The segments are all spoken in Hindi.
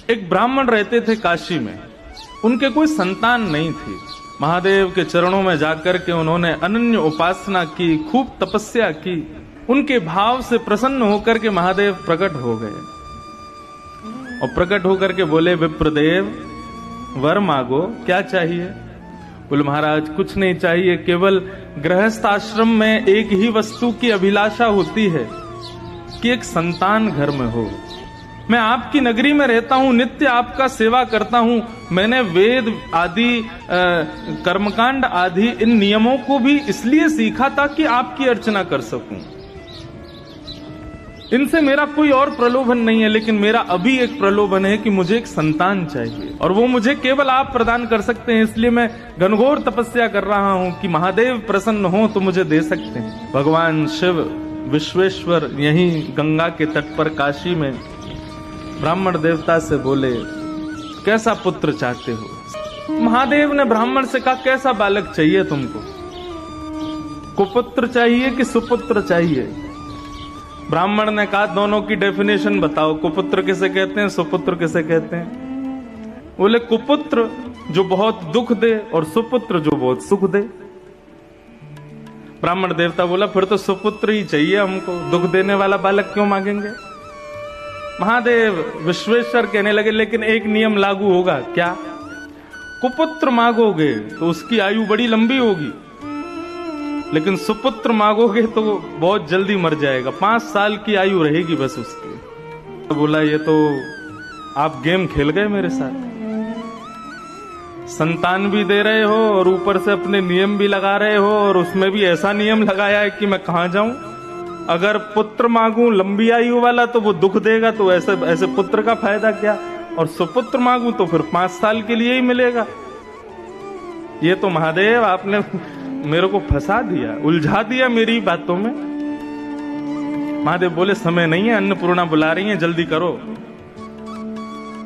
एक ब्राह्मण रहते थे काशी में, उनके कोई संतान नहीं थी। महादेव के चरणों में जाकर के उन्होंने अनन्य उपासना की, खूब तपस्या की। उनके भाव से प्रसन्न होकर के महादेव प्रकट हो गए और प्रकट होकर के बोले, विप्रदेव वर मांगो, क्या चाहिए? बोले, महाराज कुछ नहीं चाहिए, केवल गृहस्थ आश्रम में एक ही वस्तु की अभिलाषा होती है कि एक संतान घर में हो। मैं आपकी नगरी में रहता हूं, नित्य आपका सेवा करता हूं। मैंने वेद आदि कर्मकांड आदि इन नियमों को भी इसलिए सीखा था कि आपकी अर्चना कर सकूं। इनसे मेरा कोई और प्रलोभन नहीं है, लेकिन मेरा अभी एक प्रलोभन है कि मुझे एक संतान चाहिए और वो मुझे केवल आप प्रदान कर सकते हैं। इसलिए मैं घनघोर तपस्या कर रहा हूं कि महादेव प्रसन्न हो तो मुझे दे सकते हैं। भगवान शिव विश्वेश्वर यहीं गंगा के तट पर काशी में ब्राह्मण देवता से बोले, कैसा पुत्र चाहते हो? महादेव ने ब्राह्मण से कहा, कैसा बालक चाहिए तुमको? कुपुत्र चाहिए कि सुपुत्र चाहिए? ब्राह्मण ने कहा, दोनों की डेफिनेशन बताओ, कुपुत्र किसे कहते हैं, सुपुत्र किसे कहते हैं? बोले, कुपुत्र जो बहुत दुख दे और सुपुत्र जो बहुत सुख दे। ब्राह्मण देवता बोला, फिर तो सुपुत्र ही चाहिए हमको, दुख देने वाला बालक क्यों मांगेंगे? महादेव विश्वेश्वर कहने लगे, लेकिन एक नियम लागू होगा। क्या? कुपुत्र मांगोगे तो उसकी आयु बड़ी लंबी होगी, लेकिन सुपुत्र मांगोगे तो वो बहुत जल्दी मर जाएगा, 5 साल की आयु रहेगी बस उसकी। तो बोला, ये तो आप गेम खेल गए मेरे साथ, संतान भी दे रहे हो और ऊपर से अपने नियम भी लगा रहे हो, और उसमें भी ऐसा नियम लगाया है कि मैं कहां जाऊं। अगर पुत्र मांगू लंबी आयु वाला तो वो दुख देगा, तो ऐसे पुत्र का फायदा क्या? और सुपुत्र मांगू तो फिर 5 साल के लिए ही मिलेगा। ये तो महादेव आपने मेरे को फंसा दिया, उलझा दिया मेरी बातों में। महादेव बोले, समय नहीं है, अन्नपूर्णा बुला रही है, जल्दी करो।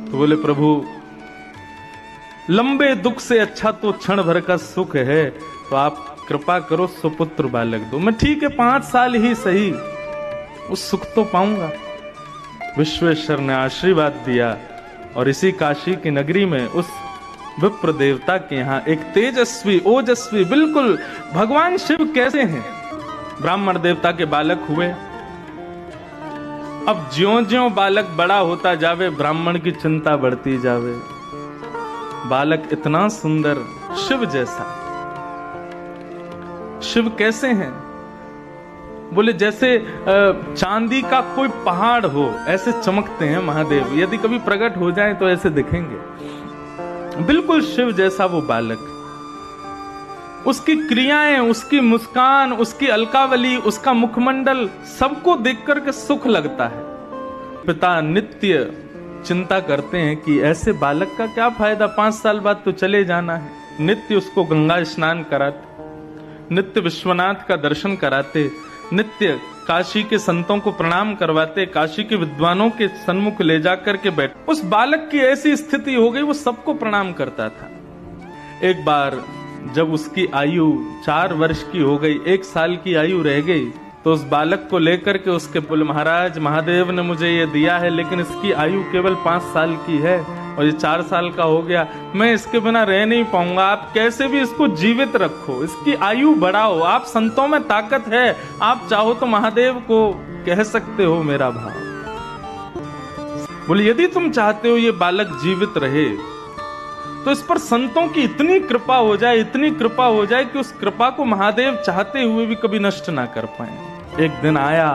तो बोले, प्रभु लंबे दुख से अच्छा तो क्षण भर का सुख है, तो आप कृपा करो सुपुत्र बालक दो। मैं ठीक है 5 साल ही सही, उस सुख तो पाऊंगा। विश्वेश्वर ने आशीर्वाद दिया और इसी काशी की नगरी में उस विप्र देवता के यहाँ एक तेजस्वी ओजस्वी, बिल्कुल भगवान शिव कैसे हैं, ब्राह्मण देवता के बालक हुए। अब ज्यों-ज्यों बालक बड़ा होता जावे, ब्राह्मण की चिंता बढ़ती जावे। बालक इतना सुंदर, शिव जैसा। शिव कैसे हैं? बोले, जैसे चांदी का कोई पहाड़ हो ऐसे चमकते हैं महादेव। यदि कभी प्रकट हो जाए तो ऐसे दिखेंगे, बिल्कुल शिव जैसा वो बालक। उसकी क्रियाएं, उसकी मुस्कान, उसकी अलकावली, उसका मुखमंडल, सबको देखकर के सुख लगता है। पिता नित्य चिंता करते हैं कि ऐसे बालक का क्या फायदा, 5 साल बाद तो चले जाना है। नित्य उसको गंगा स्नान कराते, नित्य विश्वनाथ का दर्शन कराते, नित्य काशी के संतों को प्रणाम करवाते, काशी के विद्वानों के सन्मुख ले जाकर के बैठ। उस बालक की ऐसी स्थिति हो गई, वो सबको प्रणाम करता था। एक बार जब उसकी आयु 4 वर्ष की हो गई, 1 साल की आयु रह गई, तो उस बालक को लेकर के उसके बोले, महाराज महादेव ने मुझे ये दिया है, लेकिन इसकी आयु केवल 5 साल की है और ये 4 साल का हो गया, मैं इसके बिना रह नहीं पाऊंगा। आप कैसे भी इसको जीवित रखो, इसकी आयु बढ़ाओ। आप संतों में ताकत है, आप चाहो तो महादेव को कह सकते हो मेरा भाव। बोले, यदि तुम चाहते हो ये बालक जीवित रहे तो इस पर संतों की इतनी कृपा हो जाए, इतनी कृपा हो जाए कि उस कृपा को महादेव चाहते हुए भी कभी नष्ट ना कर पाए। एक दिन आया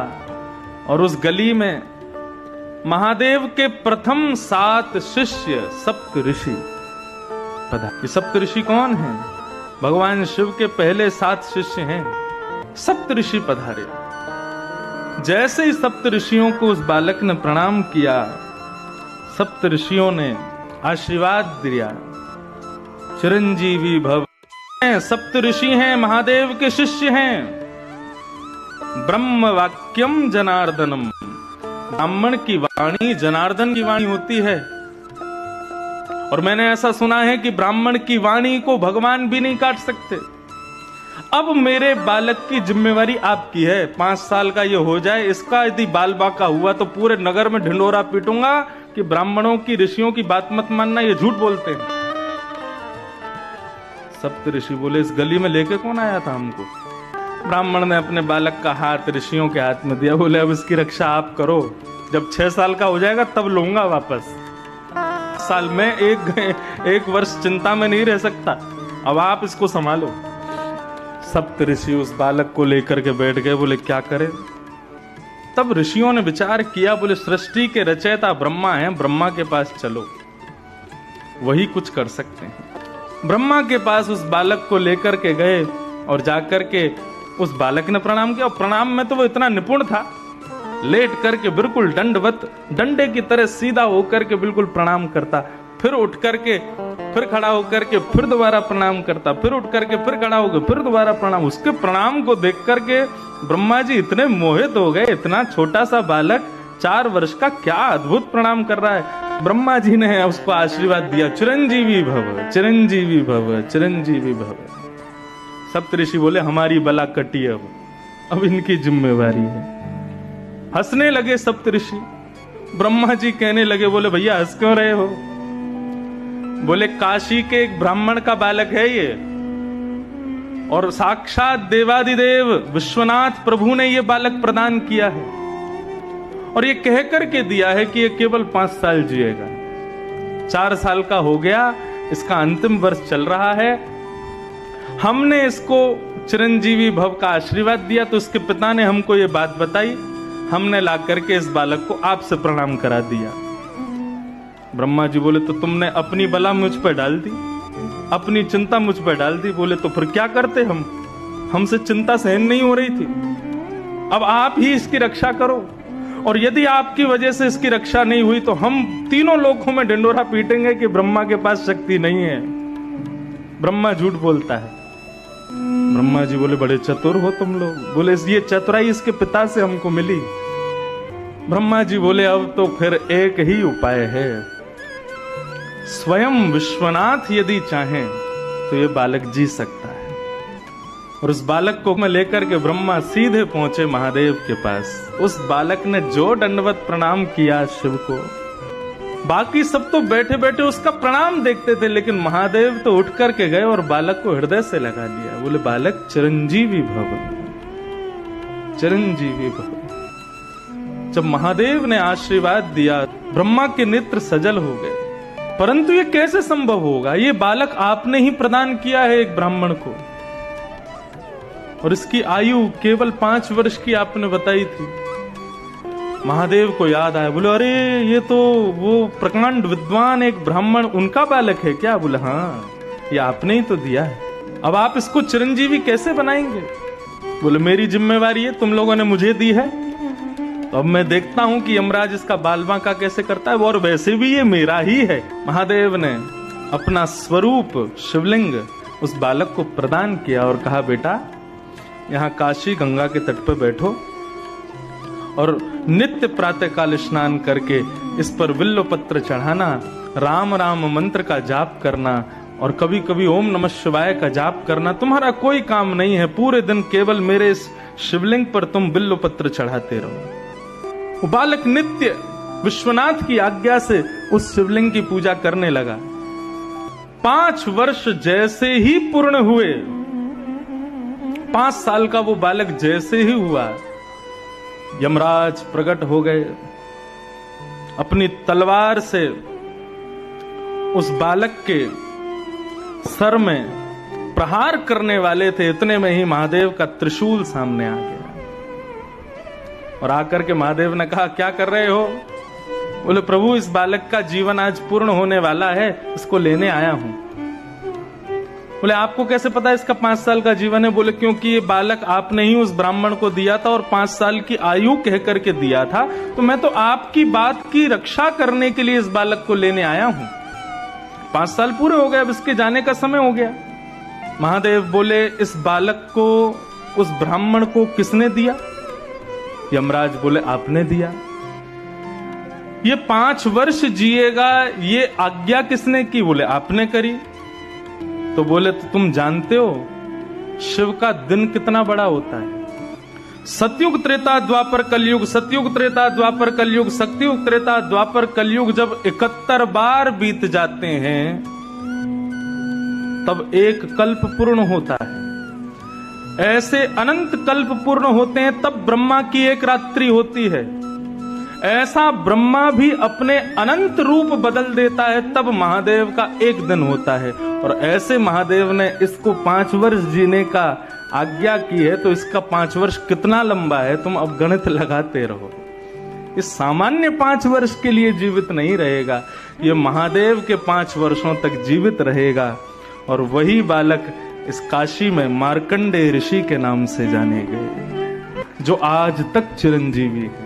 और उस गली में महादेव के प्रथम 7 शिष्य सप्त ऋषि पधारे। ये सप्त ऋषि कौन हैं? भगवान शिव के पहले 7 शिष्य हैं। सप्त ऋषि पधारे। जैसे ही सप्त ऋषियों को उस बालक ने प्रणाम किया, सप्त ऋषियों ने आशीर्वाद दिया, चिरंजीवी भव। सप्त ऋषि हैं, महादेव के शिष्य हैं। ब्रह्म वाक्यम जनार्दनम, ब्राह्मण की वाणी जनार्दन की वाणी होती है। और मैंने ऐसा सुना है कि ब्राह्मण की वाणी को भगवान भी नहीं काट सकते। अब मेरे बालक की जिम्मेवारी आपकी है, 5 साल का ये हो जाए, इसका यदि बाल बाका हुआ तो पूरे नगर में ढिंडोरा पीटूंगा कि ब्राह्मणों की, ऋषियों की बात मत मानना, ये झूठ बोलते हैं। सप्त ऋषि बोले इस गली में लेके कौन आया था हमको? ब्राह्मण ने अपने बालक का हाथ ऋषियों के हाथ में दिया, बोले अब इसकी रक्षा आप करो, जब 6 साल का हो जाएगा तब लूंगा वापस। साल में एक वर्ष चिंता में नहीं रह सकता, अब आप इसको संभालो। सप्त ऋषि उस बालक को लेकर के बैठ गए, बोले क्या करें? तब ऋषियों ने विचार किया, बोले सृष्टि के रचयिता ब्रह्मा हैं, ब्रह्मा के पास चलो, वही कुछ कर सकते हैं। ब्रह्मा के पास उस बालक को लेकर के गए और जाकर के उस बालक ने प्रणाम किया। और प्रणाम में तो वो इतना निपुण था, लेट करके बिल्कुल दंडवत, डंडे की तरह सीधा होकर के बिल्कुल प्रणाम करता, फिर उठ करके फिर खड़ा होकर के फिर दोबारा प्रणाम करता, फिर उठ करके फिर खड़ा होकर फिर दोबारा प्रणाम। उसके प्रणाम को देख करके ब्रह्मा जी इतने मोहित हो गए, इतना छोटा सा बालक 4 वर्ष का क्या अद्भुत प्रणाम कर रहा है। ब्रह्मा जी ने उसको आशीर्वाद दिया, चिरंजीवी भव, चिरंजीवी भव, चिरंजीवी भव। सप्तऋषि बोले हमारी बला कटी, अब इनकी जिम्मेवारी है। हंसने लगे सप्तऋषि। ब्रह्मा जी कहने लगे, बोले भैया हंस क्यों रहे हो? बोले काशी के एक ब्राह्मण का बालक है ये, और साक्षात देवादिदेव विश्वनाथ प्रभु ने ये बालक प्रदान किया है, और ये कह करके दिया है कि ये केवल 5 साल जिएगा। 4 साल का हो गया, इसका अंतिम वर्ष चल रहा है। हमने इसको चिरंजीवी भव का आशीर्वाद दिया, तो उसके पिता ने हमको ये बात बताई, हमने ला करके इस बालक को आपसे प्रणाम करा दिया। ब्रह्मा जी बोले तो तुमने अपनी बला मुझ पर डाल दी, अपनी चिंता मुझ पर डाल दी। बोले तो फिर क्या करते हम, हमसे चिंता सहन नहीं हो रही थी, अब आप ही इसकी रक्षा करो, और यदि आपकी वजह से इसकी रक्षा नहीं हुई तो हम तीनों लोकों में ढिंडोरा पीटेंगे कि ब्रह्मा के पास शक्ति नहीं है, ब्रह्मा झूठ बोलता है। ब्रह्मा जी बोले बड़े चतुर हो तुम लोग। बोले ये चतुराई इसके पिता से हमको मिली। ब्रह्मा जी बोले अब तो फिर एक ही उपाय है, स्वयं विश्वनाथ यदि चाहें तो ये बालक जी सकता है। और उस बालक को मैं लेकर के ब्रह्मा सीधे पहुंचे महादेव के पास। उस बालक ने जो दंडवत प्रणाम किया शिव को, बाकी सब तो बैठे बैठे उसका प्रणाम देखते थे, लेकिन महादेव तो उठ करके गए और बालक को हृदय से लगा लिया। बोले बालक चिरंजीवी भव, चिरंजीवी भव। जब महादेव ने आशीर्वाद दिया, ब्रह्मा के नेत्र सजल हो गए। परंतु ये कैसे संभव होगा? ये बालक आपने ही प्रदान किया है एक ब्राह्मण को, और इसकी आयु केवल 5 वर्ष की आपने बताई थी। महादेव को याद आया, बोले अरे ये तो वो प्रकांड विद्वान एक ब्राह्मण, उनका बालक है क्या? बोले हाँ, ये आपने ही तो दिया है, अब आप इसको चिरंजीवी कैसे बनाएंगे? बोले मेरी जिम्मेवारी है, तुम लोगों ने मुझे दी है, तो अब मैं देखता हूं कि यमराज इसका बाल बांका कैसे करता है, और वैसे भी ये मेरा ही है। महादेव ने अपना स्वरूप शिवलिंग उस बालक को प्रदान किया और कहा बेटा यहाँ काशी गंगा के तट पर बैठो और नित्य प्रातःकाल स्नान करके इस पर बिल्व पत्र चढ़ाना, राम राम मंत्र का जाप करना, और कभी कभी ओम नमः शिवाय का जाप करना। तुम्हारा कोई काम नहीं है, पूरे दिन केवल मेरे इस शिवलिंग पर तुम बिल्व पत्र चढ़ाते रहो। वो बालक नित्य विश्वनाथ की आज्ञा से उस शिवलिंग की पूजा करने लगा। 5 वर्ष जैसे ही पूर्ण हुए, 5 साल का वो बालक जैसे ही हुआ, यमराज प्रकट हो गए। अपनी तलवार से उस बालक के सर में प्रहार करने वाले थे, इतने में ही महादेव का त्रिशूल सामने आ गया। और आकर के महादेव ने कहा क्या कर रहे हो? बोले प्रभु इस बालक का जीवन आज पूर्ण होने वाला है, इसको लेने आया हूं। बोले आपको कैसे पता इसका 5 साल का जीवन है? बोले क्योंकि ये बालक आपने ही उस ब्राह्मण को दिया था और 5 साल की आयु कह करके दिया था, तो मैं तो आपकी बात की रक्षा करने के लिए इस बालक को लेने आया हूं। 5 साल पूरे हो गए, अब इसके जाने का समय हो गया। महादेव बोले इस बालक को उस ब्राह्मण को किसने दिया? यमराज बोले आपने दिया। ये 5 वर्ष जिएगा, ये आज्ञा किसने की? बोले आपने करी। तो बोले तो तुम जानते हो शिव का दिन कितना बड़ा होता है? सतयुग त्रेता द्वापर कलयुग, सतयुग त्रेता द्वापर कलयुग, सतयुग त्रेता द्वापर कलयुग जब 71 बार बीत जाते हैं तब एक कल्प पूर्ण होता है। ऐसे अनंत कल्प पूर्ण होते हैं तब ब्रह्मा की एक रात्रि होती है। ऐसा ब्रह्मा भी अपने अनंत रूप बदल देता है तब महादेव का एक दिन होता है। और ऐसे महादेव ने इसको 5 वर्ष जीने का आज्ञा की है, तो इसका 5 वर्ष कितना लंबा है तुम अब गणित लगाते रहो। इस सामान्य 5 वर्ष के लिए जीवित नहीं रहेगा, ये महादेव के 5 वर्षों तक जीवित रहेगा। और वही बालक इस काशी में मार्कंडेय ऋषि के नाम से जाने गए, जो आज तक चिरंजीवी है।